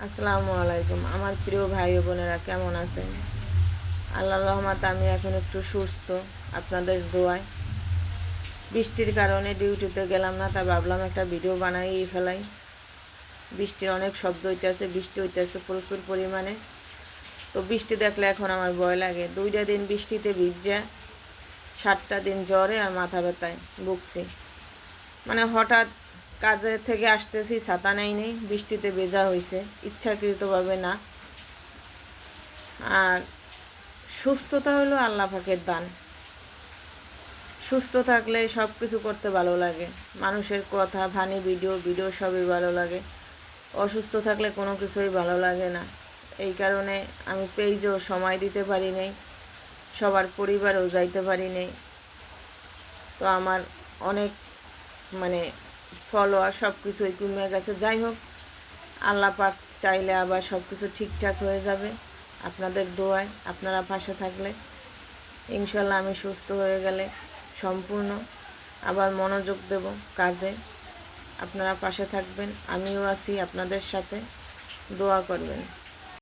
আসসালামু আলাইকুম আমার প্রিয় ভাই ও বোনেরা, কেমন আছেন? আল্লাহর রহমতে আমি এখন একটু সুস্থ, আপনাদের দোয়ায়। বৃষ্টির কারণে ডিউটিতে গেলাম না, তাই ভাবলাম একটা ভিডিও বানাই ফেলাই। বৃষ্টির অনেক শব্দ হইতেছে, বৃষ্টি হইতেছে প্রচুর পরিমাণে। তো বৃষ্টি দেখলে এখন আমার ভয় লাগে। 2টা দিন বৃষ্টিতে ভিজা, 7টা দিন জ্বরে আর মাথা ব্যথায় ভুগছি। মানে হঠাৎ কাজে থেকে আসতেছি, ছাতা নেই, বৃষ্টিতে ভেজা হয়েছে, ইচ্ছাকৃতভাবে না। আর সুস্থতা হলো আল্লাহ পাকের দান। সুস্থ থাকলে সব কিছু করতে ভালো লাগে, মানুষের কথা, ফানি ভিডিও সবই ভালো লাগে। অসুস্থ থাকলে কোনো কিছুই ভালো লাগে না। এই কারণে আমি পেজেও সময় দিতে পারি নাই, সবার পরিবারেও যাইতে পারি নাই। তো আমার অনেক মানে ফলোয়ার সব কিছুই কমে গেছে। যাই হোক, আল্লাহ পাক চাইলে আবার সব কিছু ঠিকঠাক হয়ে যাবে। আপনাদের দোয়ায়, আপনারা পাশে থাকলে ইনশাল্লাহ আমি সুস্থ হয়ে গেলে সম্পূর্ণ আবার মনোযোগ দেব কাজে। আপনারা পাশে থাকবেন, আমিও আছি আপনাদের সাথে, দোয়া করবেন।